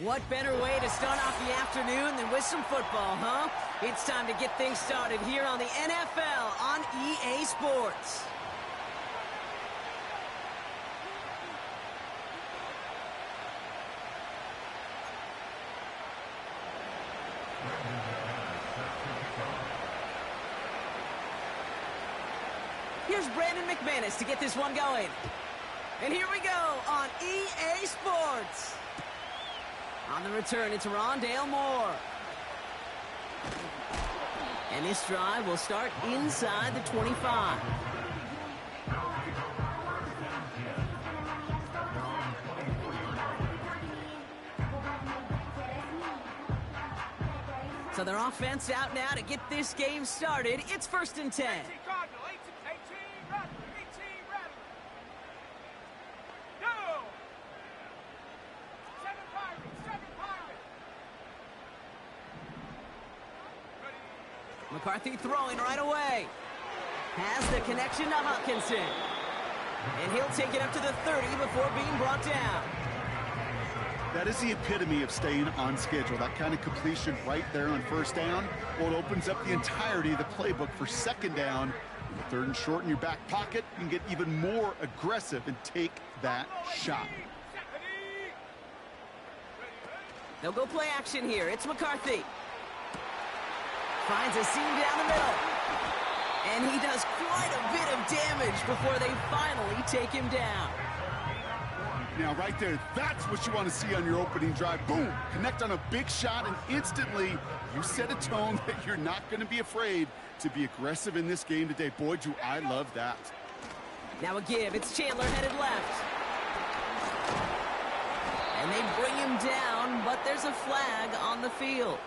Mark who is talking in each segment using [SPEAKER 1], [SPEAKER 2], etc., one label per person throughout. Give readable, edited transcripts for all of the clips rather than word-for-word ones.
[SPEAKER 1] What better way to start off the afternoon than with some football, huh? It's time to get things started here on the NFL on EA Sports. Here's Brandon McManus to get this one going. And here we go on EA Sports. On the return, it's Rondale Moore. And this drive will start inside the 25. So their offense out now to get this game started. It's 1st and 10. McCarthy throwing right away. Has the connection to Hutchinson. And he'll take it up to the 30 before being brought down.
[SPEAKER 2] That is the epitome of staying on schedule. That kind of completion right there on 1st down. Well, it opens up the entirety of the playbook for 2nd down. With 3rd and short in your back pocket, you can get even more aggressive and take that shot.
[SPEAKER 1] They'll go play action here. It's McCarthy. Finds a seam down the middle. And he does quite a bit of damage before they finally take him down.
[SPEAKER 2] Now, right there, that's what you want to see on your opening drive. Boom! Connect on a big shot, and instantly you set a tone that you're not going to be afraid to be aggressive in this game today. Boy, do I love that.
[SPEAKER 1] Now a give. It's Chandler headed left. And they bring him down, but there's a flag on the field.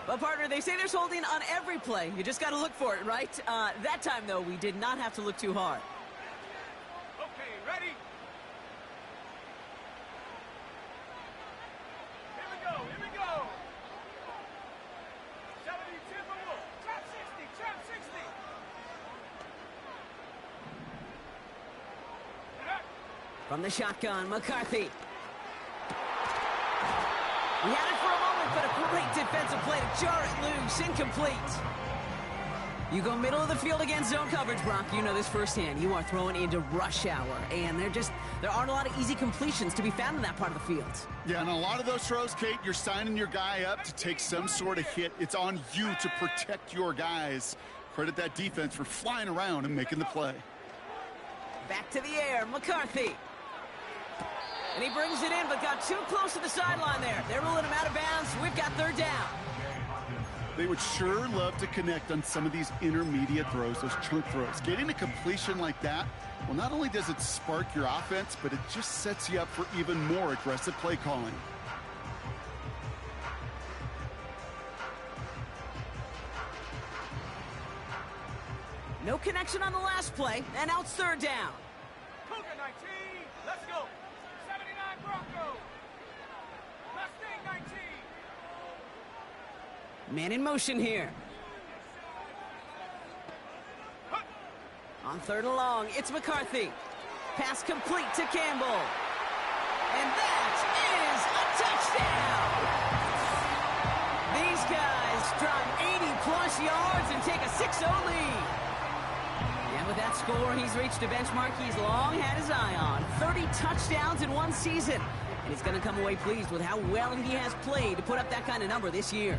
[SPEAKER 1] But, partner, they say there's holding on every play. You just got to look for it, right? That time, though, we did not have to look too hard.
[SPEAKER 3] Okay, ready? Here we go, here we go. 70, tempo, trap 60, trap 60.
[SPEAKER 1] From the shotgun, McCarthy. He had it for a moment, but a great defensive play to jar it loose. Incomplete. You go middle of the field against zone coverage, Brock. You know this firsthand. You are throwing into rush hour, and there aren't a lot of easy completions to be found in that part of the field.
[SPEAKER 2] Yeah, and a lot of those throws, Kate, you're signing your guy up to take some sort of hit. It's on you to protect your guys. Credit that defense for flying around and making the play.
[SPEAKER 1] Back to the air, McCarthy. And he brings it in, but got too close to the sideline there. They're ruling him out of bounds. We've got 3rd down.
[SPEAKER 2] They would sure love to connect on some of these intermediate throws, those chunk throws. Getting a completion like that, well, not only does it spark your offense, but it just sets you up for even more aggressive play calling.
[SPEAKER 1] No connection on the last play, and now it's 3rd down.
[SPEAKER 3] Cougar 19, let's go. 79 Broncos. Mustang 19.
[SPEAKER 1] Man in motion here. On 3rd and long, it's McCarthy. Pass complete to Campbell. And that is a touchdown! These guys drive 80-plus yards and take a 6-0 lead. And with that score, he's reached a benchmark he's long had his eye on. 30 touchdowns in one season. And he's going to come away pleased with how well he has played to put up that kind of number this year.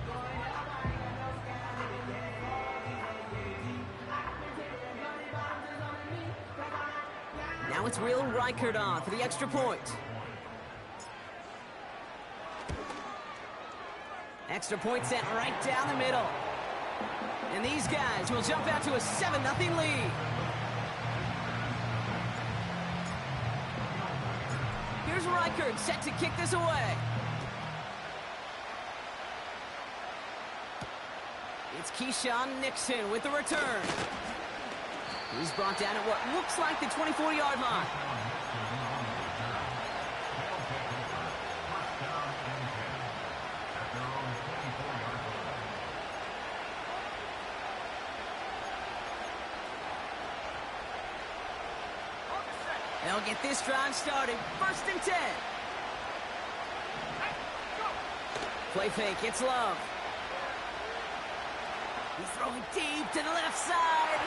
[SPEAKER 1] Now it's Will Reichert on for the extra point. Extra point sent right down the middle. And these guys will jump out to a 7-0 lead. Here's Reichert set to kick this away. It's Keyshawn Nixon with the return. He's brought down at what looks like the 24-yard line. They'll get this drive started. 1st and 10. Play fake, it's Love. He's throwing deep to the left side.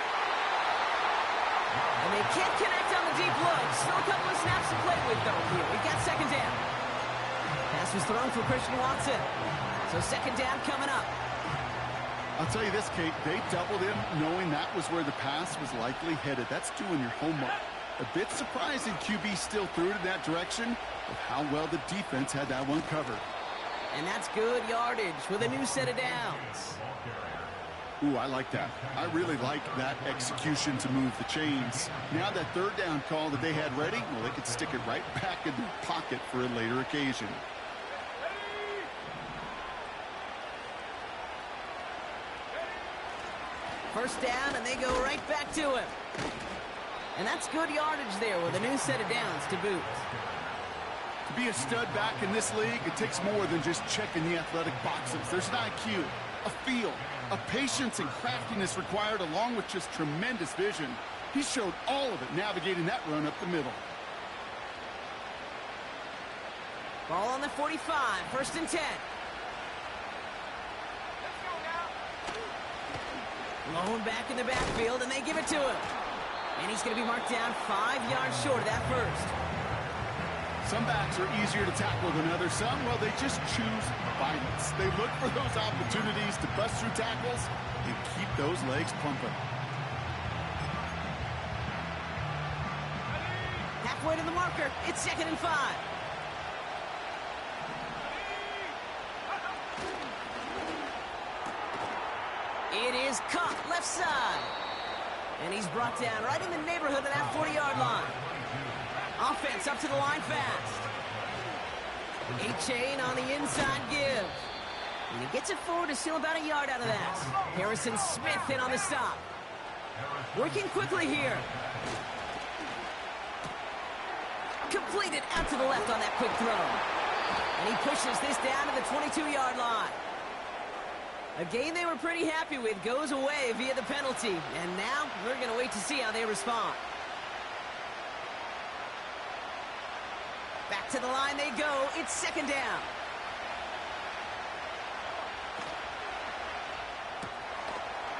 [SPEAKER 1] And they can't connect on the deep look. Still a couple of snaps to play with, though, here. We've got second down. Pass was thrown for Christian Watson. So second down coming up.
[SPEAKER 2] I'll tell you this, Kate, they doubled him knowing that was where the pass was likely headed. That's doing your homework. A bit surprising QB still threw it in that direction with how well the defense had that one covered.
[SPEAKER 1] And that's good yardage with a new set of downs.
[SPEAKER 2] Ooh, I like that. I really like that execution to move the chains. Now that third down call that they had ready, well, they could stick it right back in their pocket for a later occasion.
[SPEAKER 1] First down, and they go right back to him. And that's good yardage there with a new set of downs to boot.
[SPEAKER 2] To be a stud back in this league, it takes more than just checking the athletic boxes. There's an IQ, a feel, a patience and craftiness required along with just tremendous vision. He showed all of it navigating that run up the middle.
[SPEAKER 1] Ball on the 45, first and 10. Lone back in the backfield, and they give it to him. And he's going to be marked down 5 yards short of that first.
[SPEAKER 2] Some backs are easier to tackle than others. Some, well, they just choose violence. They look for those opportunities to bust through tackles and keep those legs pumping.
[SPEAKER 1] Halfway to the marker. It's second and 5. It is caught left side. And he's brought down right in the neighborhood of that 40-yard line. Offense up to the line fast. A-chain on the inside give. And he gets it forward to steal about a yard out of that. Harrison Smith in on the stop. Working quickly here. Completed out to the left on that quick throw. And he pushes this down to the 22-yard line. A game they were pretty happy with goes away via the penalty. And now we're going to wait to see how they respond. Back to the line they go. It's second down.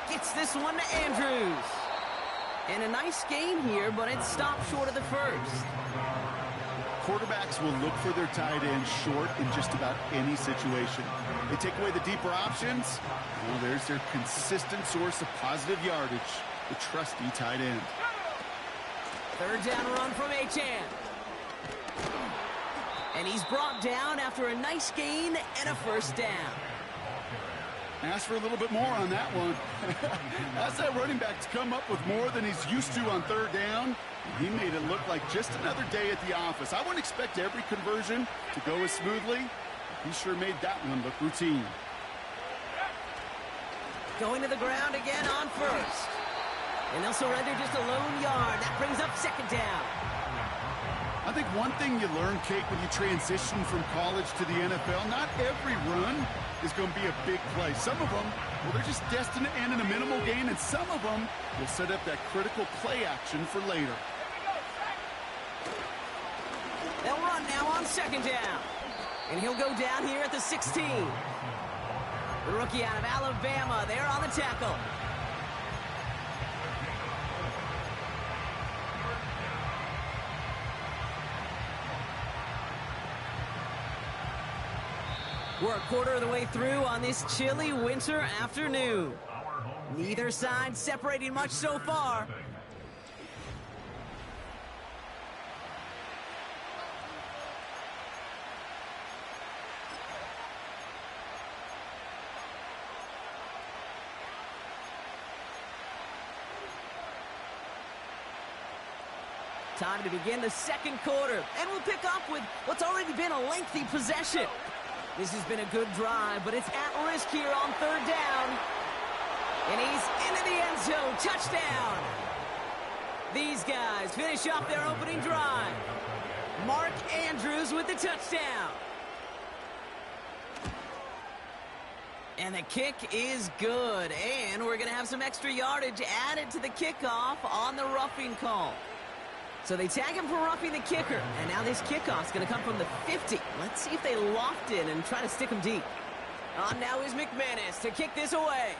[SPEAKER 1] Gets this one to Andrews. And a nice gain here, but it stopped short of the first.
[SPEAKER 2] Quarterbacks will look for their tight end short in just about any situation. They take away the deeper options. Well, there's their consistent source of positive yardage, the trusty tight end.
[SPEAKER 1] Third down run from Achan. And he's brought down after a nice gain and a first down.
[SPEAKER 2] Ask for a little bit more on that one. That's that running back to come up with more than he's used to on third down. He made it look like just another day at the office. I wouldn't expect every conversion to go as smoothly. He sure made that one look routine.
[SPEAKER 1] Going to the ground again on first. And they'll surrender just a lone yard. That brings up second down.
[SPEAKER 2] I think one thing you learn, Kate, when you transition from college to the NFL, not every run is going to be a big play. Some of them, well, they're just destined to end in a minimal gain, and some of them will set up that critical play action for later.
[SPEAKER 1] They'll run now on second down. And he'll go down here at the 16. The rookie out of Alabama, there on the tackle. We're a quarter of the way through on this chilly winter afternoon. Neither side separating much so far. Time to begin the second quarter, and we'll pick up with what's already been a lengthy possession. This has been a good drive, but it's at risk here on third down. And he's into the end zone. Touchdown. These guys finish off their opening drive. Mark Andrews with the touchdown. And the kick is good. And we're going to have some extra yardage added to the kickoff on the roughing call. So they tag him for roughing the kicker. And now this kickoff's going to come from the 50. Let's see if they loft in and try to stick him deep. On now is McManus to kick this away.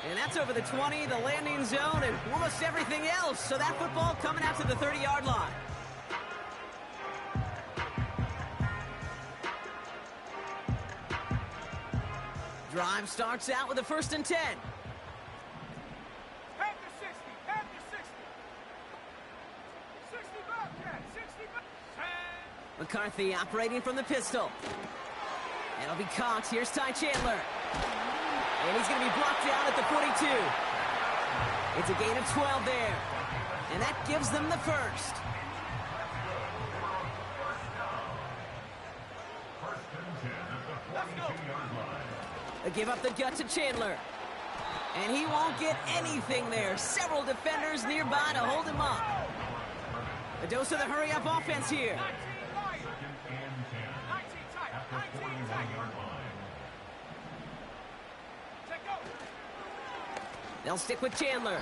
[SPEAKER 1] And that's over the 20, the landing zone, and almost everything else. So that football coming out to the 30-yard line. Drive starts out with a 1st and 10.
[SPEAKER 3] Head to 60, head to 60. 60 Bobcat, 60 Bobcat.
[SPEAKER 1] McCarthy operating from the pistol. It'll be Cox. Here's Ty Chandler. And he's going to be blocked down at the 42. It's a gain of 12 there. And that gives them the first.
[SPEAKER 3] Let's go.
[SPEAKER 1] They give up the gut to Chandler. And he won't get anything there. Several defenders nearby to hold him up. A dose of the hurry-up offense here.
[SPEAKER 3] 19 light. 19 tight, 19 tight. Check go.
[SPEAKER 1] They'll stick with Chandler.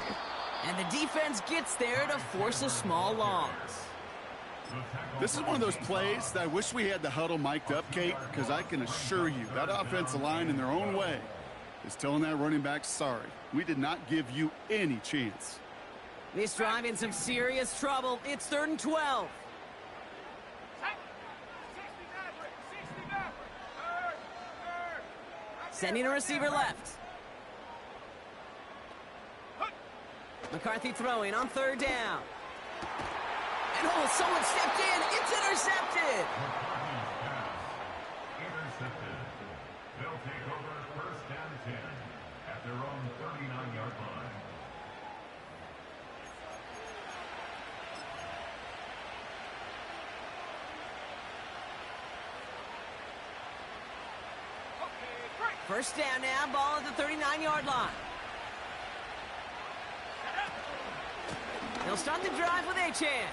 [SPEAKER 1] And the defense gets there to force a small loss.
[SPEAKER 2] This is one of those plays that I wish we had the huddle mic'd up, Kate, because I can assure you that offensive line in their own way is telling that running back, sorry, we did not give you any chance.
[SPEAKER 1] This drive in some serious trouble. It's 3rd and 12.
[SPEAKER 3] 60 Maverick, 60 Maverick. Third.
[SPEAKER 1] Sending a receiver left. McCarthy throwing on 3rd down. And oh, someone stepped in. It's intercepted.
[SPEAKER 4] Intercepted. They'll take over 1st and 10 at their own 39-yard line.
[SPEAKER 3] Okay, great.
[SPEAKER 1] 1st down now, ball at the 39-yard line. They'll start the drive with Achane.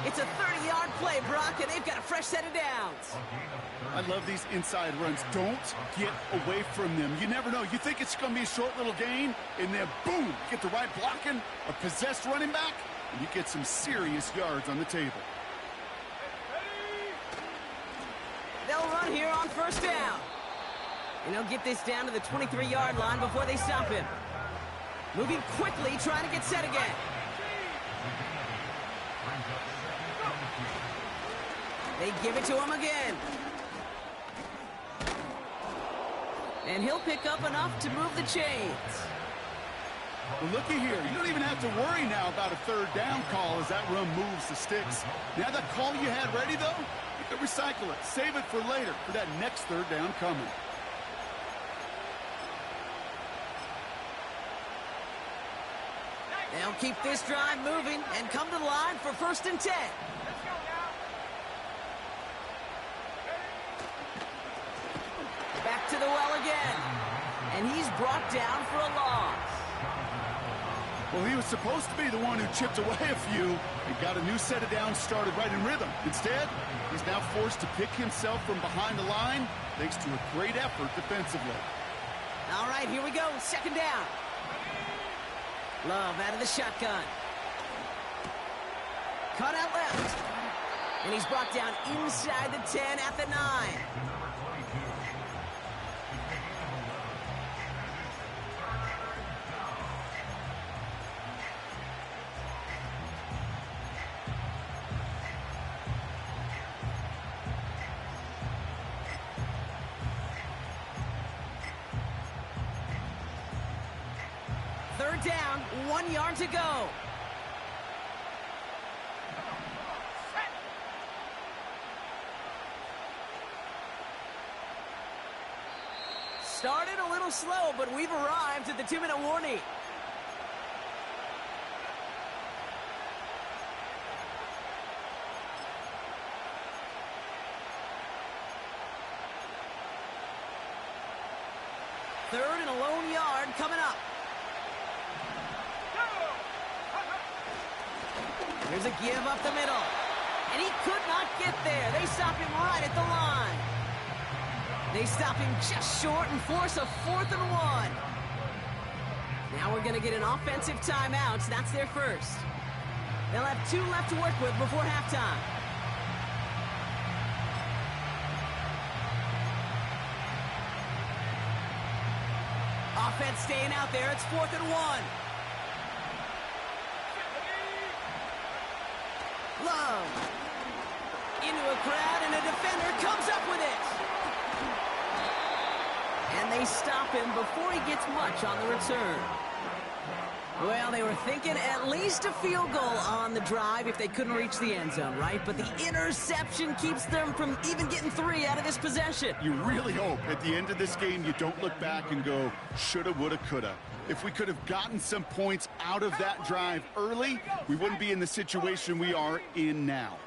[SPEAKER 1] It's a 30-yard play, Brock, and they've got a fresh set of downs.
[SPEAKER 2] I love these inside runs. Don't get away from them. You never know. You think it's going to be a short little gain, and then boom, you get the right blocking, a possessed running back, and you get some serious yards on the table.
[SPEAKER 1] They'll run here on 1st down. And they'll get this down to the 23-yard line before they stop him. Moving quickly, trying to get set again. They give it to him again. And he'll pick up enough to move the chains.
[SPEAKER 2] Well, looky here. You don't even have to worry now about a 3rd down call as that run moves the sticks. Now that call you had ready, though, you can recycle it. Save it for later for that next 3rd down coming.
[SPEAKER 1] They'll keep this drive moving and come to the line for 1st and 10.
[SPEAKER 3] Let's go now.
[SPEAKER 1] Back to the well again. And he's brought down for a loss.
[SPEAKER 2] Well, he was supposed to be the one who chipped away a few and got a new set of downs started right in rhythm. Instead, he's now forced to pick himself from behind the line thanks to a great effort defensively.
[SPEAKER 1] All right, here we go. 2nd down. Love out of the shotgun. Cut out left. And he's brought down inside the 10 at the 9. Third down, 1 yard to go. Started a little slow, but we've arrived at the 2-minute warning. Third and a lone yard coming up. Here's a give up the middle. And he could not get there. They stop him right at the line. They stop him just short and force a 4th and 1. Now we're going to get an offensive timeout. That's their first. They'll have 2 left to work with before halftime. Offense staying out there. It's 4th and 1. Love. Into a crowd, and a defender comes up with it. And they stop him before he gets much on the return. Well, they were thinking at least a field goal on the drive if they couldn't reach the end zone, right? But the interception keeps them from even getting 3 out of this possession.
[SPEAKER 2] You really hope at the end of this game you don't look back and go, shoulda, woulda, coulda. If we could have gotten some points out of that drive early, we wouldn't be in the situation we are in now.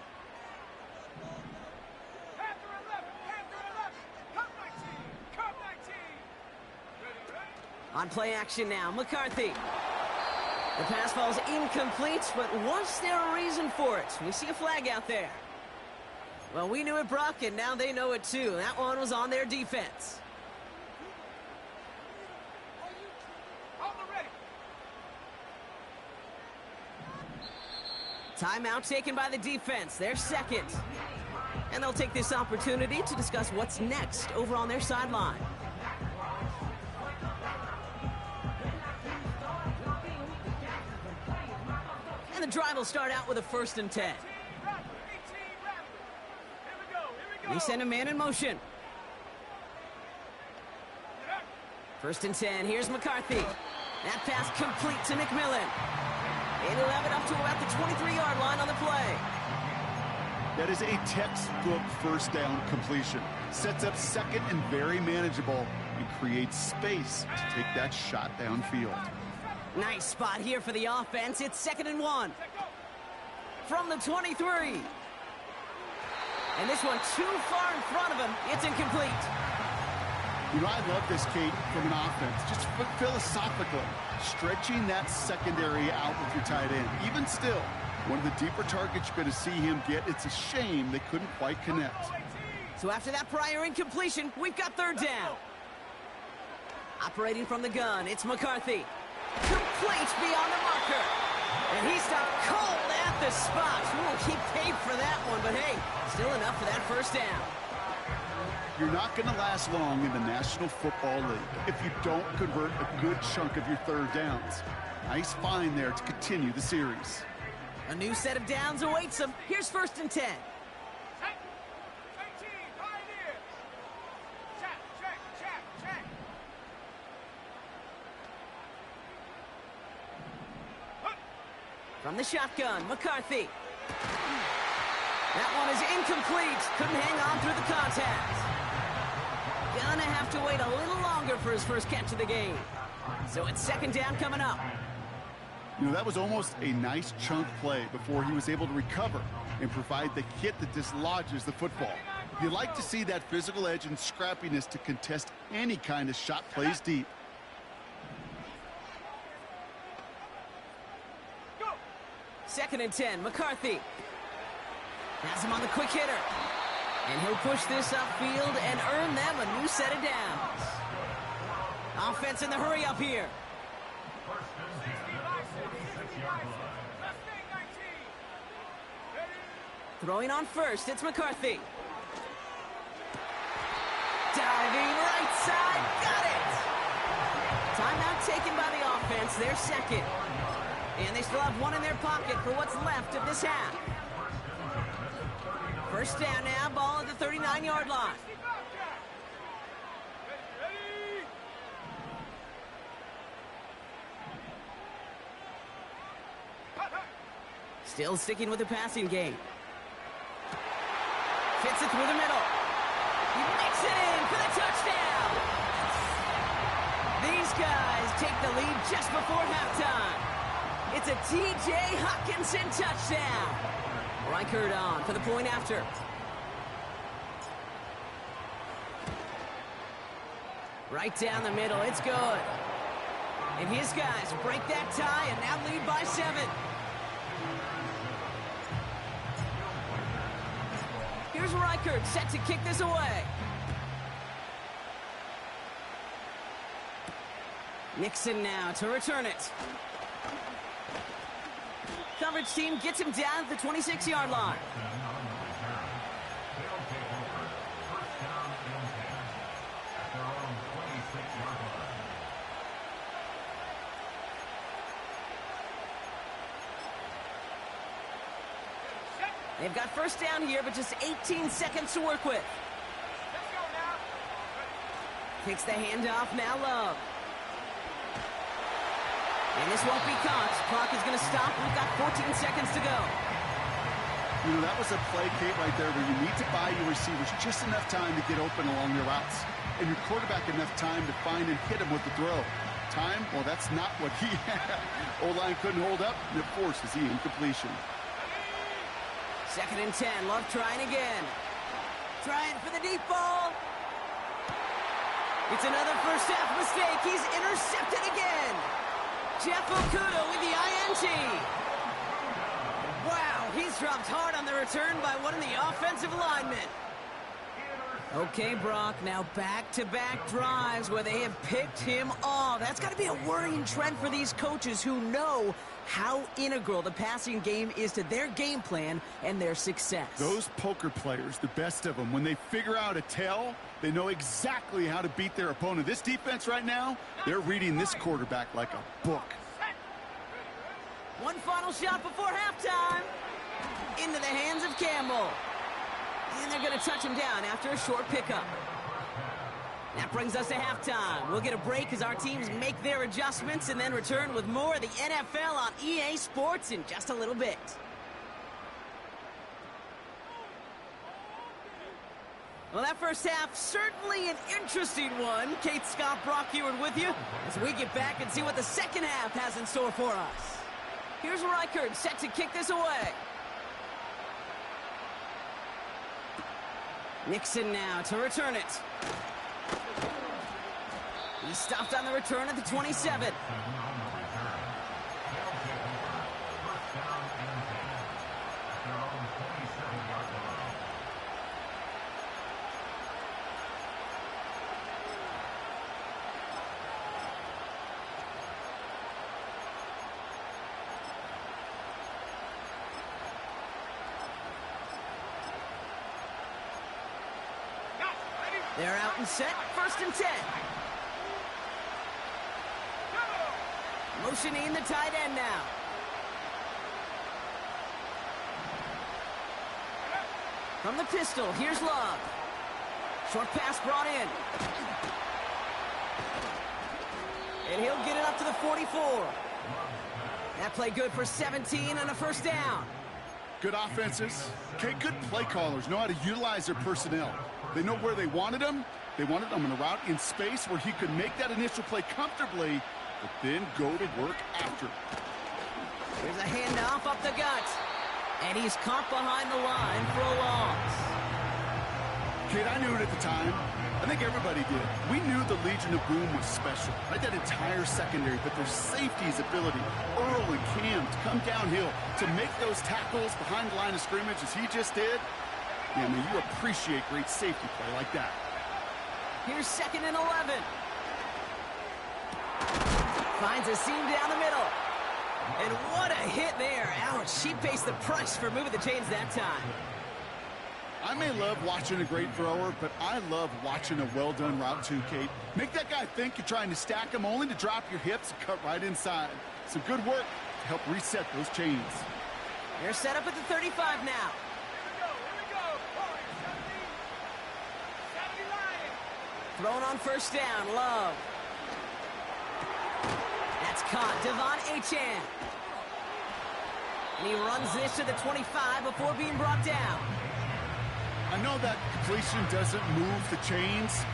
[SPEAKER 1] On play action now, McCarthy. The pass falls incomplete, but was there a reason for it? We see a flag out there. Well, we knew it, Brock, and now they know it too. That one was on their defense. Timeout taken by the defense, their second. And they'll take this opportunity to discuss what's next over on their sideline. And the drive will start out with a 1st and 10. They send a man in motion. 1st and 10, here's McCarthy. That pass complete to McMillan. And he'll have it up to about the 23-yard line on the play.
[SPEAKER 2] That is a textbook 1st down completion. Sets up 2nd and very manageable and creates space to take that shot downfield.
[SPEAKER 1] Nice spot here for the offense. It's 2nd and 1. From the 23. And this one too far in front of him. It's incomplete.
[SPEAKER 2] You know, I love this, Kate, from an offense. Just philosophically, stretching that secondary out with your tight end. Even still, one of the deeper targets you're going to see him get. It's a shame they couldn't quite connect.
[SPEAKER 1] So after that prior incompletion, we've got 3rd down. Operating from the gun, it's McCarthy. Complete beyond the marker. And he stopped cold at the spot. Ooh, he paid for that one, but hey, still enough for that 1st down.
[SPEAKER 2] You're not going to last long in the National Football League if you don't convert a good chunk of your 3rd downs. Nice find there to continue the series.
[SPEAKER 1] A new set of downs awaits them. Here's 1st and 10. From the shotgun, McCarthy. That one is incomplete. Couldn't hang on through the contact. Gonna have to wait a little longer for his first catch of the game. So it's 2nd down coming up.
[SPEAKER 2] You know, that was almost a nice chunk play before he was able to recover and provide the hit that dislodges the football. You like to see that physical edge and scrappiness to contest any kind of shot plays deep.
[SPEAKER 1] Second and 10, McCarthy. Has him on the quick hitter. And he'll push this upfield and earn them a new set of downs. Offense in the hurry up here. Throwing on first, it's McCarthy. Diving right side, got it! Timeout taken by the offense, their second. And they still have one in their pocket for what's left of this half. 1st down now, ball at the 39-yard line. Still sticking with the passing game. Fits it through the middle. He makes it in for the touchdown. These guys take the lead just before halftime. It's a T.J. Hockenson touchdown. Reichert on for the point after. Right down the middle, it's good. And his guys break that tie and now lead by 7. Here's Reichert set to kick this away. Nixon now to return it. Coming coverage team gets him down at the 26-yard line.
[SPEAKER 4] They'll take over first down and 10 at their own 26-yard line.
[SPEAKER 1] They've got first down here, but just 18 seconds to work with. Takes the handoff, now Love. And this won't be caught. Clock is going to stop. We've got 14 seconds to go.
[SPEAKER 2] You know, that was a play, Kate, right there where you need to buy your receivers just enough time to get open along their routes. And your quarterback enough time to find and hit him with the throw. Time? Well, that's not what he had. O-line couldn't hold up, and it forces the incompletion.
[SPEAKER 1] 2nd and 10. Love trying again. Trying for the deep ball. It's another first half mistake. He's intercepted again. Jeff Okuda with the INT. Wow, he's dropped hard on the return by one of the offensive linemen. Okay, Brock, now back-to-back drives where they have picked him off. That's got to be a worrying trend for these coaches who know how integral the passing game is to their game plan and their success.
[SPEAKER 2] Those poker players, the best of them, when they figure out a tell, they know exactly how to beat their opponent. This defense right now, they're reading this quarterback like a book.
[SPEAKER 1] One final shot before halftime. Into the hands of Campbell. And they're going to touch him down after a short pickup. That brings us to halftime. We'll get a break as our teams make their adjustments and then return with more of the NFL on EA Sports in just a little bit. Well, that first half, certainly an interesting one. Kate, Scott, Brock Eward with you as we get back and see what the second half has in store for us. Here's Reichert set to kick this away. Nixon now to return it. He stopped on the return at the 27. They're out and set, 1st and 10. Motioning the tight end now. From the pistol, here's Love. Short pass brought in. And he'll get it up to the 44. That play good for 17 and a first down.
[SPEAKER 2] Good offenses. Okay, good play callers know how to utilize their personnel. They know where they wanted him. They wanted him in a route in space where he could make that initial play comfortably, but then go to work after.
[SPEAKER 1] There's a handoff up the gut. And he's caught behind the line for a loss.
[SPEAKER 2] Kate, I knew it at the time. I think everybody did. We knew the Legion of Boom was special, right? That entire secondary, but their safety's ability, Earl and Cam, to come downhill, to make those tackles behind the line of scrimmage as he just did. Yeah, I mean, you appreciate great safety play like that.
[SPEAKER 1] Here's 2nd and 11. Finds a seam down the middle. And what a hit there. Ouch, she pays the price for moving the chains that time.
[SPEAKER 2] I may love watching a great thrower, but I love watching a well-done route too, Kate. Make that guy think you're trying to stack him only to drop your hips and cut right inside. Some good work to help reset those chains.
[SPEAKER 1] They're set up at the 35 now. Thrown on first down, Love. That's caught, Devon Achane. And he runs this to the 25 before being brought down.
[SPEAKER 2] I know that completion doesn't move the chains.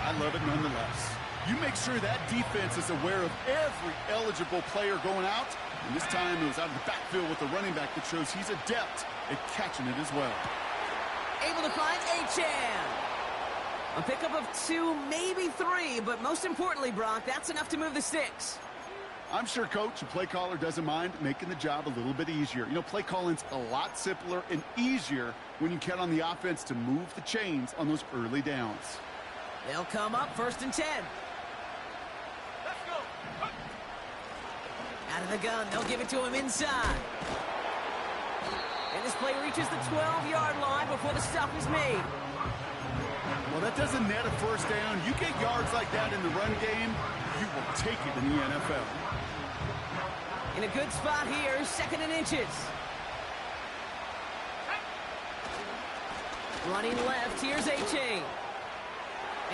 [SPEAKER 2] I love it nonetheless. You make sure that defense is aware of every eligible player going out. And this time it was out of the backfield with the running back that shows he's adept at catching it as well.
[SPEAKER 1] Able to find Achane. A pickup of 2, maybe 3, but most importantly, Brock, that's enough to move the sticks.
[SPEAKER 2] I'm sure coach and play caller doesn't mind making the job a little bit easier. You know, play calling's a lot simpler and easier when you count on the offense to move the chains on those early downs.
[SPEAKER 1] They'll come up 1st and 10. Let's go. Out of the gun, they'll give it to him inside. And this play reaches the 12-yard line before the stop is made.
[SPEAKER 2] Well, that doesn't net a first down. You get yards like that in the run game, you will take it in the NFL.
[SPEAKER 1] In a good spot here, 2nd and inches. Running left, here's A-Chain.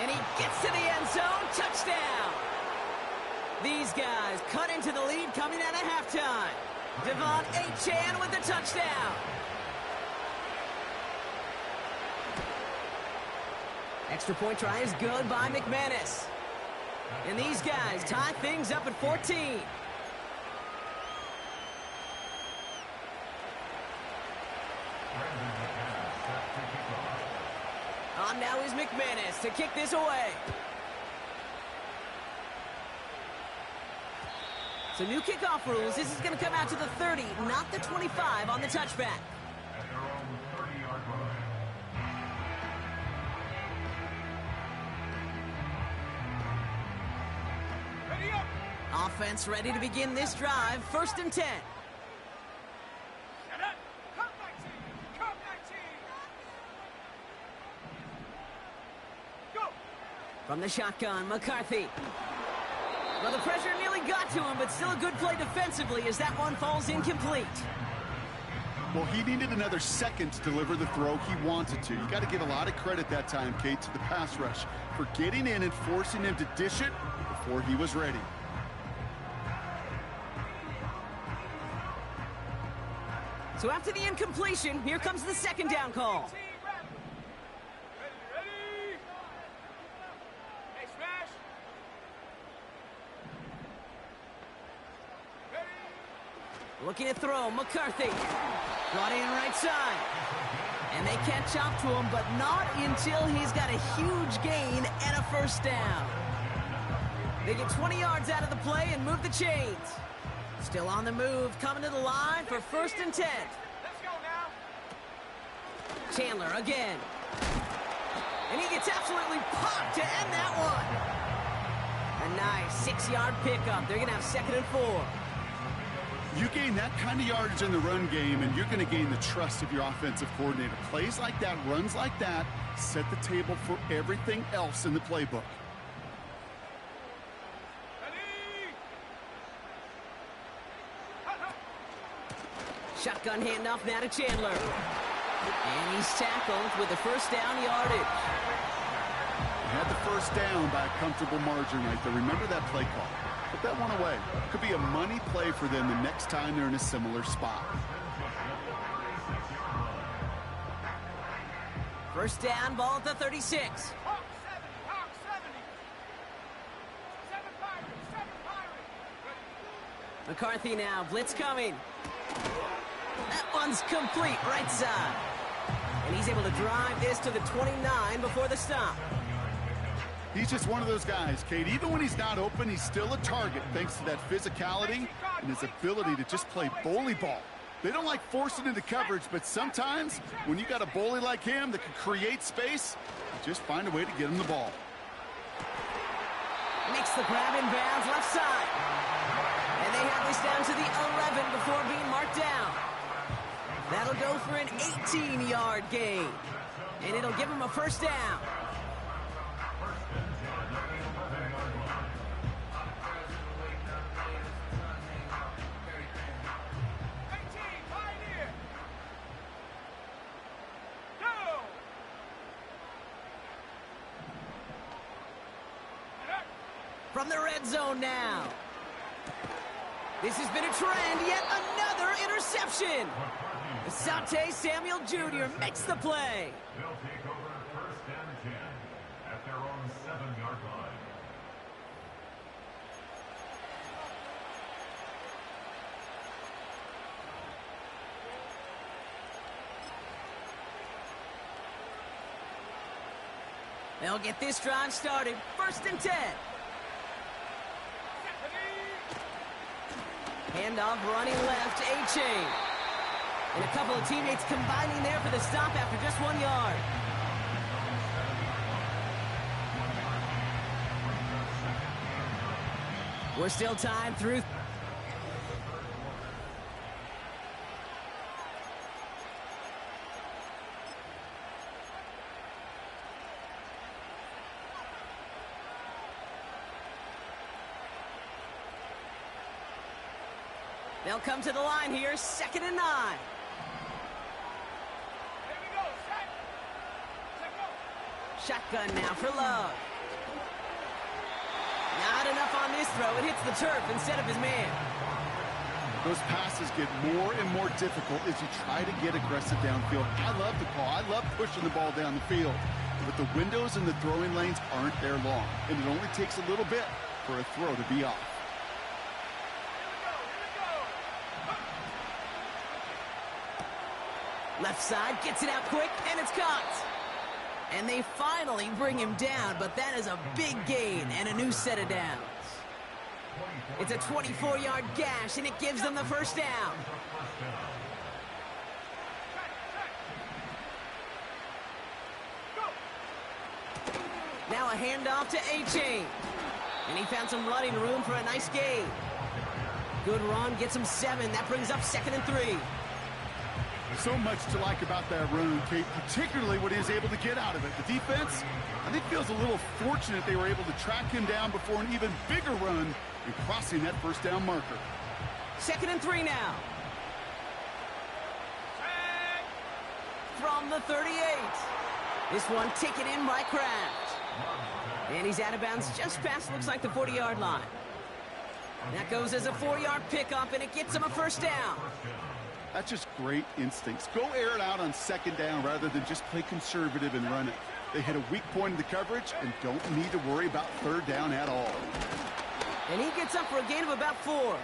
[SPEAKER 1] And he gets to the end zone, touchdown! These guys cut into the lead coming out of halftime. Devon A-Chan with the touchdown. Extra point try is good by McManus. And these guys tie things up at 14. On now is McManus to kick this away. So new kickoff rules. This is going to come out to the 30, not the 25 on the touchback.
[SPEAKER 4] At their own 30-yard line.
[SPEAKER 3] Ready up.
[SPEAKER 1] Offense ready to begin this drive. 1st and 10.
[SPEAKER 3] Set up. Come 19. Come 19. Go.
[SPEAKER 1] From the shotgun, McCarthy. Well, the pressure nearly got to him, but still a good play defensively as that one falls incomplete.
[SPEAKER 2] Well, he needed another second to deliver the throw he wanted to. You got to give a lot of credit that time, Kate, to the pass rush for getting in and forcing him to dish it before he was ready.
[SPEAKER 1] So after the incompletion, here comes the 2nd down call.
[SPEAKER 3] Ready. Hey, smash. Ready.
[SPEAKER 1] Looking to throw, McCarthy. Brought in right side. And they catch up to him, but not until he's got a huge gain and a 1st down. They get 20 yards out of the play and move the chains. Still on the move, coming to the line for 1st and 10.
[SPEAKER 3] Let's go now.
[SPEAKER 1] Chandler again. And he gets absolutely popped to end that one. A nice 6-yard pickup. They're going to have 2nd and 4.
[SPEAKER 2] You gain that kind of yardage in the run game, and you're going to gain the trust of your offensive coordinator. Plays like that, runs like that, set the table for everything else in the playbook.
[SPEAKER 1] Shotgun handoff now to Chandler. And he's tackled with the 1st down yardage.
[SPEAKER 2] He had the 1st down by a comfortable margin right there. Remember that play call. Put that one away. Could be a money play for them the next time they're in a similar spot.
[SPEAKER 1] 1st down, ball at the 36.
[SPEAKER 3] Hawk 70. Hawk 70. 7 Pirates. 7 Pirates.
[SPEAKER 1] McCarthy now, blitz coming. That one's complete, right side. And he's able to drive this to the 29 before the stop.
[SPEAKER 2] He's just one of those guys, Kate. Even when he's not open, he's still a target thanks to that physicality and his ability to just play bully ball. They don't like forcing into coverage, but sometimes when you got a bully like him that can create space, you just find a way to get him the ball.
[SPEAKER 1] Makes the grab in bounds left side. And they have this down to the 11 before being marked down. That'll go for an 18-yard gain. And it'll give him a 1st down. From the red zone now. This has been a trend, yet another interception. Asante Samuel Jr. makes the play.
[SPEAKER 4] They'll take over 1st and 10 at their own 7-yard line.
[SPEAKER 1] They'll get this drive started. 1st and 10. Handoff running left, A-Chain. And a couple of teammates combining there for the stop after just 1 yard. We're still tied through. They'll come to the line here, 2nd and 9.
[SPEAKER 3] Here we go. Set. Set, go.
[SPEAKER 1] Shotgun now for Love. Not enough on this throw. It hits the turf instead of his man.
[SPEAKER 2] Those passes get more and more difficult as you try to get aggressive downfield. I love the call. I love pushing the ball down the field. But the windows in the throwing lanes aren't there long, and it only takes a little bit for a throw to be off.
[SPEAKER 1] Left side, gets it out quick, and it's caught. And they finally bring him down, but that is a big gain and a new set of downs. It's a 24-yard gash, and it gives them the first down. Now a handoff to A-Chain. And he found some running room for a nice gain. Good run, gets him 7. That brings up 2nd and 3.
[SPEAKER 2] So much to like about that run, Kate, particularly what he was able to get out of it. The defense, I think, feels a little fortunate they were able to track him down before an even bigger run and crossing that first down marker.
[SPEAKER 1] 2nd and 3 now. From the 38. This one taken in by Kraft. And he's out of bounds just past, looks like, the 40-yard line. That goes as a 4-yard pickup, and it gets him a first down.
[SPEAKER 2] That's just great instincts. Go air it out on 2nd down rather than just play conservative and run it. They hit a weak point in the coverage and don't need to worry about 3rd down at all.
[SPEAKER 1] And he gets up for a gain of about 4.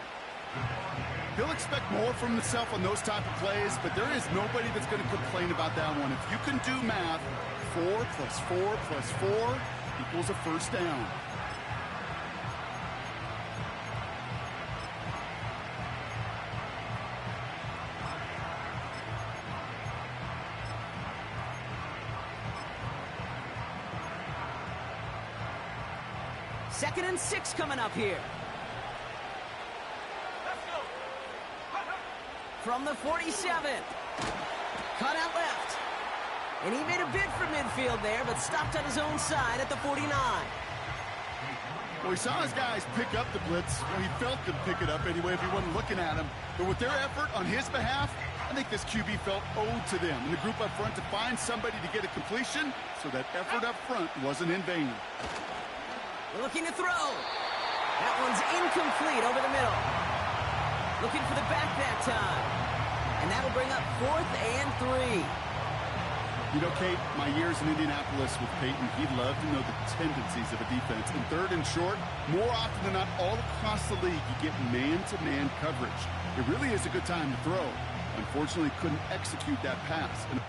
[SPEAKER 2] He'll expect more from himself on those type of plays, but there is nobody that's going to complain about that one. If you can do math, 4 plus 4 plus 4 equals a first down.
[SPEAKER 1] Second and 6 coming up here.
[SPEAKER 3] Let's go.
[SPEAKER 1] From the 47. Cut out left. And he made a bid for midfield there, but stopped on his own side at the 49.
[SPEAKER 2] Well, he saw his guys pick up the blitz. Well, he felt them pick it up anyway if he wasn't looking at him. But with their effort on his behalf, I think this QB felt owed to them and the group up front to find somebody to get a completion, so that effort up front wasn't in vain.
[SPEAKER 1] Looking to throw. That one's incomplete over the middle. Looking for the back that time. And that'll bring up 4th and 3.
[SPEAKER 2] You know, Kate, my years in Indianapolis with Peyton, he'd love to know the tendencies of a defense. In 3rd and short, more often than not, all across the league, you get man-to-man coverage. It really is a good time to throw. Unfortunately, couldn't execute that pass. And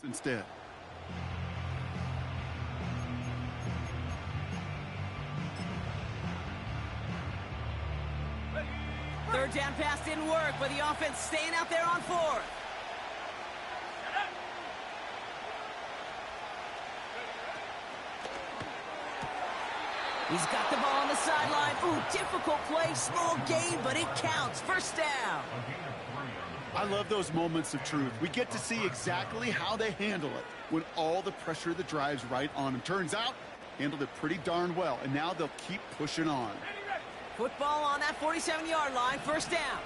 [SPEAKER 2] instead.
[SPEAKER 1] Third down pass didn't work, but the offense staying out there on 4th. He's got the ball on the sideline. Ooh, difficult play, small gain, but it counts. First down.
[SPEAKER 2] I love those moments of truth. We get to see exactly how they handle it when all the pressure that drives right on them. Turns out, handled it pretty darn well, and now they'll keep pushing on.
[SPEAKER 1] Football on that 47-yard line. First down.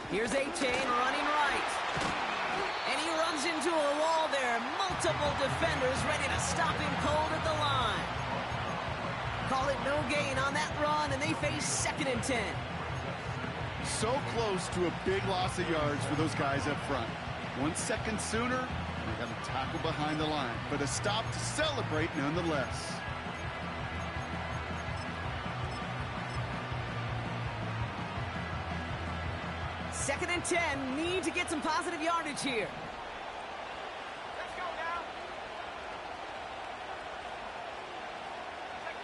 [SPEAKER 1] Here's A-Chain running right. And he runs into a wall there. Multiple defenders ready to stop him cold at the line. Call it no gain on that run, and they face 2nd and 10.
[SPEAKER 2] So close to a big loss of yards for those guys up front. 1 second sooner, they got a tackle behind the line, but a stop to celebrate nonetheless.
[SPEAKER 1] Second and 10, need to get some positive yardage here.
[SPEAKER 3] Let's go now. Let's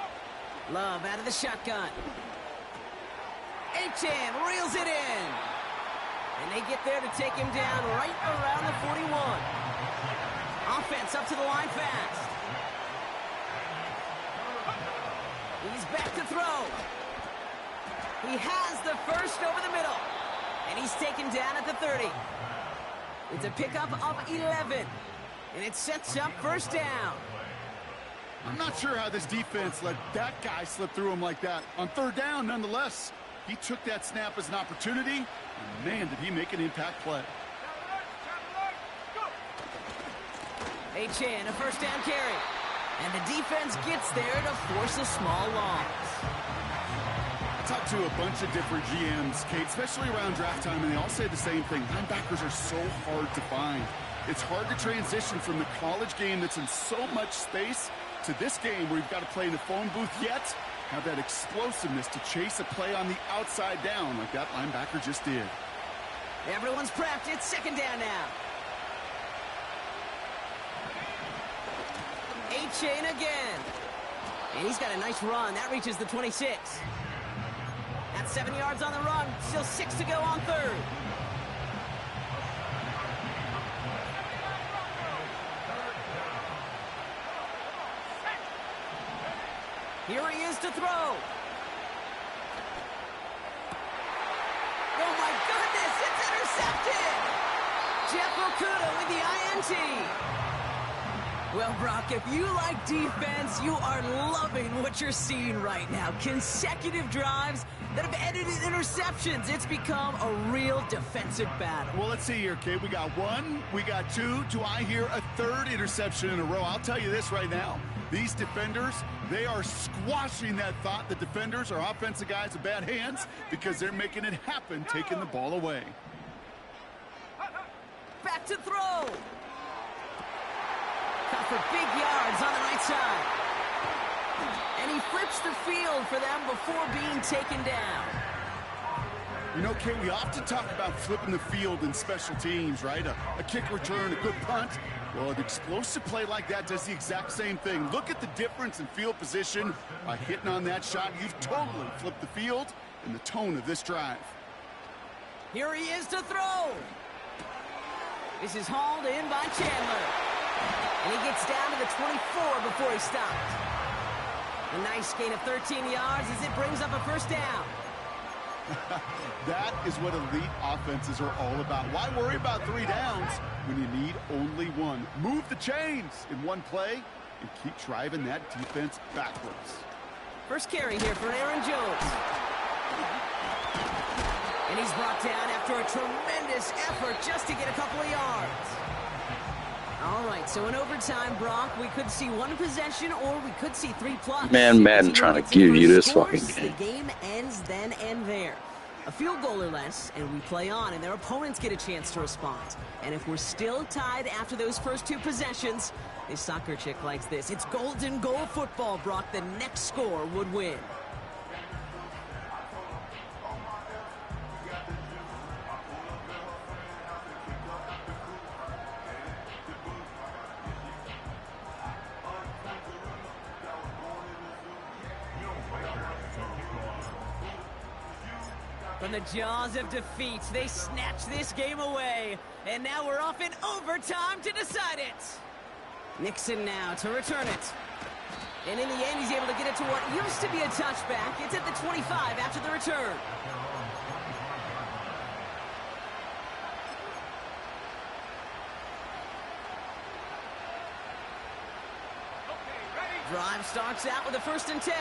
[SPEAKER 3] go.
[SPEAKER 1] Love out of the shotgun. A-Chain reels it in. And they get there to take him down right around the 41. Offense up to the line fast. He's back to throw. He has the first over the middle. And he's taken down at the 30. It's a pickup of 11. And it sets up first down.
[SPEAKER 2] I'm not sure how this defense let that guy slip through him like that. On third down, nonetheless, he took that snap as an opportunity. And man, did he make an impact play.
[SPEAKER 1] Achan, a first down carry. And the defense gets there to force a small loss.
[SPEAKER 2] I talked to a bunch of different GMs, Kate, especially around draft time, and they all say the same thing. Linebackers are so hard to find. It's hard to transition from the college game that's in so much space to this game where you've got to play in the phone booth, yet have that explosiveness to chase a play on the outside down like that linebacker just did.
[SPEAKER 1] Everyone's prepped. It's second down now. Achan again. And he's got a nice run. That reaches the 26. That's 7 yards on the run. Still 6 to go on third. Here he is to throw. Oh my goodness, it's intercepted. Jeff Okuda with the INT. Well, Brock, if you like defense, you are loving what you're seeing right now. Consecutive drives that have ended in interceptions. It's become a real defensive battle.
[SPEAKER 2] Well, let's see here, Kate. We got one, we got two. Do I hear a third interception in a row? I'll tell you this right now. These defenders, they are squashing that thought. The defenders are offensive guys with bad hands because they're making it happen, taking the ball away.
[SPEAKER 1] Back to throw. Cut for big yards on the right side. And he flips the field for them before being taken down.
[SPEAKER 2] You know, Kate, we often talk about flipping the field in special teams, right? A kick return, a good punt. Well, an explosive play like that does the exact same thing. Look at the difference in field position. By hitting on that shot, you've totally flipped the field and the tone of this drive.
[SPEAKER 1] Here he is to throw. This is hauled in by Chandler. And he gets down to the 24 before he stopped. A nice gain of 13 yards as it brings up a first down.
[SPEAKER 2] That is what elite offenses are all about. Why worry about 3 downs when you need only one? Move the chains in one play and keep driving that defense backwards.
[SPEAKER 1] First carry here for Aaron Jones. And he's brought down after a tremendous effort just to get a couple of yards. All right, so in overtime, Brock, we could see one possession or we could see 3+.
[SPEAKER 5] Man, Madden trying to give you this fucking game.
[SPEAKER 1] The game ends then and there. A field goal or less, and we play on, and their opponents get a chance to respond. And if we're still tied after those first 2 possessions, this soccer chick likes this. It's golden goal football, Brock. The next score would win. From the jaws of defeat, they snatch this game away. And now we're off in overtime to decide it. Nixon now to return it. And in the end, he's able to get it to what used to be a touchback. It's at the 25 after the return. Drive starts out with a 1st and 10.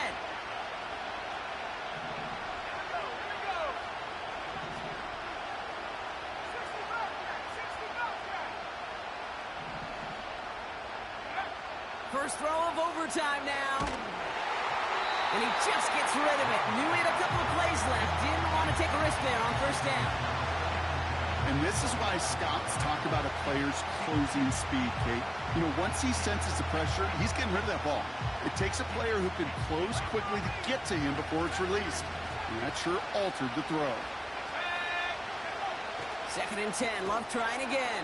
[SPEAKER 1] First throw of overtime now. And he just gets rid of it. Knew he had a couple of plays left. Didn't want to take a risk there on 1st down.
[SPEAKER 2] And this is why scouts talk about a player's closing speed, Kate. You know, once he senses the pressure, he's getting rid of that ball. It takes a player who can close quickly to get to him before it's released. And that sure altered the throw.
[SPEAKER 1] 2nd and 10. Love trying again.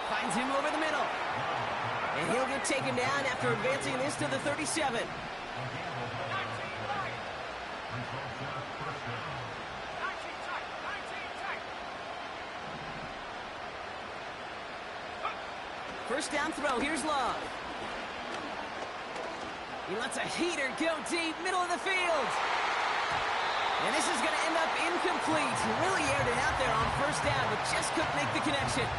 [SPEAKER 1] Finds him over the middle. And he'll get taken down after advancing this to the 37. First down throw, here's Love. He lets a heater go deep, middle of the field. And this is going to end up incomplete. He really aired it out there on first down, but just couldn't make the connection.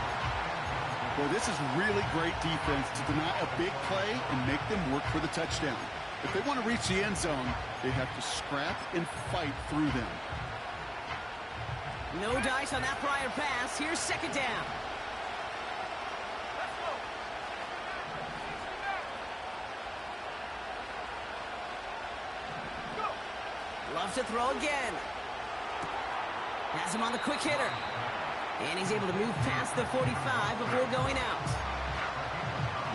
[SPEAKER 2] Boy, this is really great defense to deny a big play and make them work for the touchdown. If they want to reach the end zone, they have to scrap and fight through them.
[SPEAKER 1] No dice on that prior pass. Here's second down. Loves to throw again. Has him on the quick hitter. And he's able to move past the 45 before going out.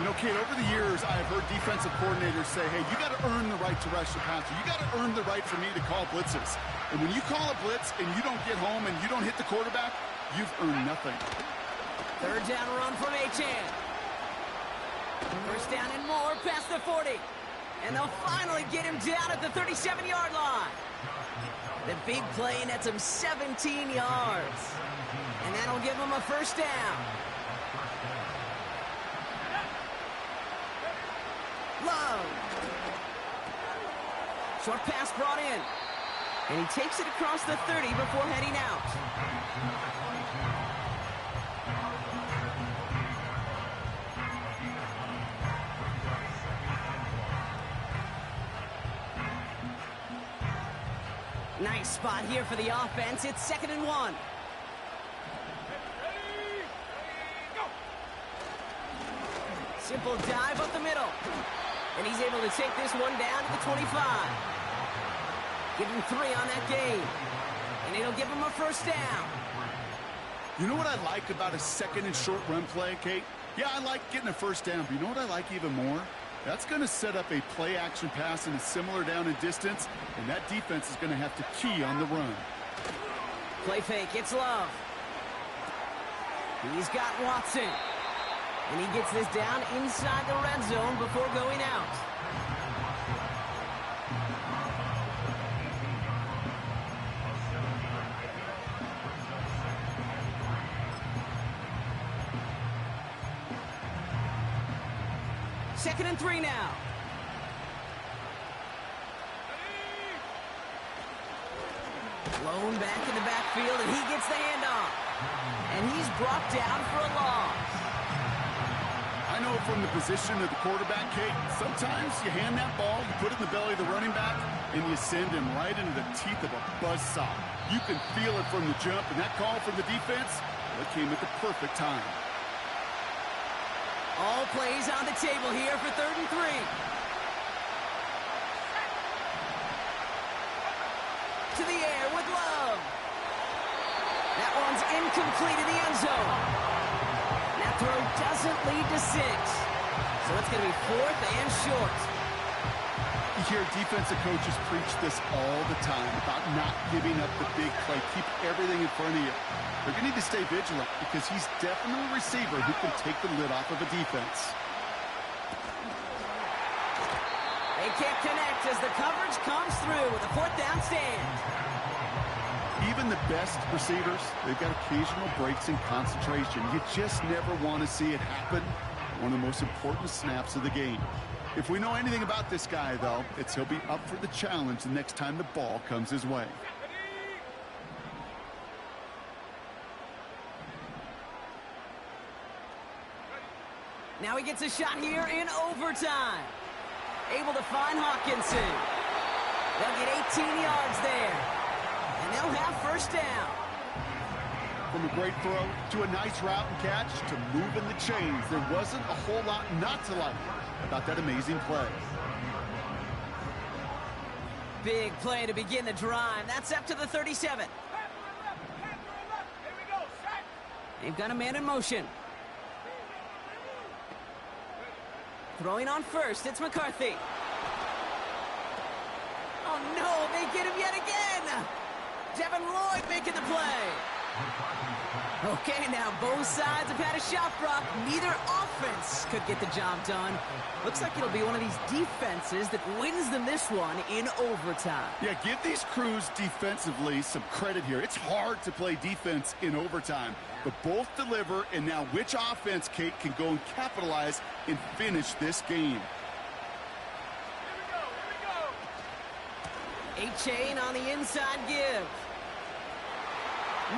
[SPEAKER 2] You know, Kate, over the years, I've heard defensive coordinators say, hey, you got to earn the right to rush the passer. You got to earn the right for me to call blitzes. And when you call a blitz and you don't get home and you don't hit the quarterback, you've earned nothing.
[SPEAKER 1] Third down run from Achane. First down and more past the 40. And they'll finally get him down at the 37-yard line. The big play nets him 17 yards. And that'll give him a first down. Love. Short pass brought in. And he takes it across the 30 before heading out. Nice spot here for the offense. It's 2nd and 1. Simple dive up the middle. And he's able to take this one down to the 25. Give him 3 on that game. And it'll give him a first down.
[SPEAKER 2] You know what I like about a second and short run play, Kate? Yeah, I like getting a first down, but you know what I like even more? That's going to set up a play-action pass in a similar down and distance, and that defense is going to have to key on the run.
[SPEAKER 1] Play fake, it's Love. He's got Watson. And he gets this down inside the red zone before going out. Second and 3 now. Blown back in the backfield, and he gets the handoff. And he's brought down for a loss.
[SPEAKER 2] I know from the position of the quarterback, Kate, sometimes you hand that ball, you put it in the belly of the running back, and you send him right into the teeth of a buzzsaw. You can feel it from the jump, and that call from the defense, well, it came at the perfect time.
[SPEAKER 1] All plays on the table here for 3rd and 3. To the air with Love. That one's incomplete in the end zone. That throw doesn't lead to 6. So it's going to be 4th and short.
[SPEAKER 2] You hear defensive coaches preach this all the time about not giving up the big play. Keep everything in front of you. They're going to need to stay vigilant because he's definitely a receiver who can take the lid off of a defense.
[SPEAKER 1] They can't connect as the coverage comes through with a 4th down stand.
[SPEAKER 2] Even the best receivers, they've got occasional breaks in concentration. You just never want to see it happen. One of the most important snaps of the game. If we know anything about this guy, though, it's he'll be up for the challenge the next time the ball comes his way.
[SPEAKER 1] Now he gets a shot here in overtime. Able to find Hawkinson. They'll get 18 yards there. And they'll have first down.
[SPEAKER 2] From a great throw to a nice route and catch to moving the chains, there wasn't a whole lot not to like about that amazing play.
[SPEAKER 1] Big play to begin the drive. That's up to the 37. They've got a man in motion. Throwing on first, it's McCarthy. Oh no, they get him yet again! Devin Lloyd making the play. Okay, now both sides have had a shot block. Neither offense could get the job done. Looks like it'll be one of these defenses that wins them this one in overtime.
[SPEAKER 2] Yeah, give these crews defensively some credit here. It's hard to play defense in overtime, but both deliver, and now which offense, Kate, can go and capitalize and finish this game?
[SPEAKER 1] A-Chain on the inside give.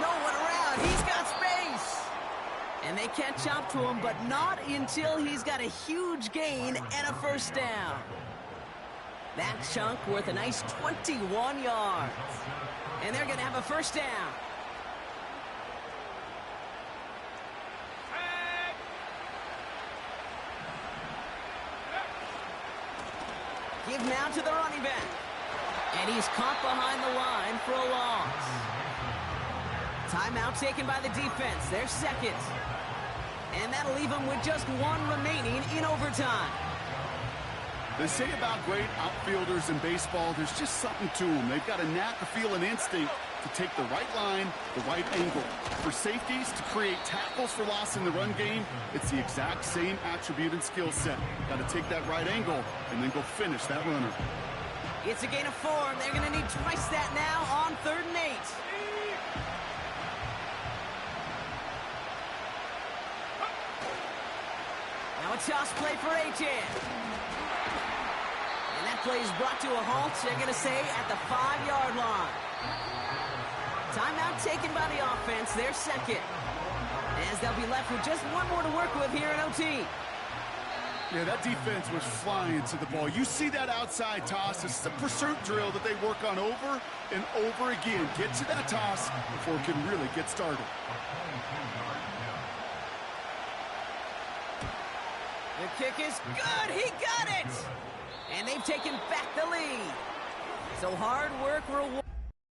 [SPEAKER 1] No one around. He's got space. And they catch up to him, but not until he's got a huge gain and a first down. That chunk worth a nice 21 yards. And they're going to have a first down. Give now to the running back. And he's caught behind the line for a loss. Timeout taken by the defense. Their second. And that'll leave them with just one remaining in overtime.
[SPEAKER 2] They say about great outfielders in baseball, there's just something to them. They've got a knack, a feel, and instinct to take the right line, the right angle. For safeties, to create tackles for loss in the run game, it's the exact same attribute and skill set. Got to take that right angle and then go finish that runner.
[SPEAKER 1] It's a gain of 4, and they're going to need twice that now on 3rd and 8. Now a toss play for A-Chan. And that play is brought to a halt, they're going to say, at the 5-yard line. Timeout taken by the offense, their second. As they'll be left with just one more to work with here in OT.
[SPEAKER 2] Yeah, that defense was flying to the ball. You see that outside toss. It's a pursuit drill that they work on over and over again. Get to that toss before it can really get started.
[SPEAKER 1] The kick is good. He got it. And they've taken back the lead. So hard work reward.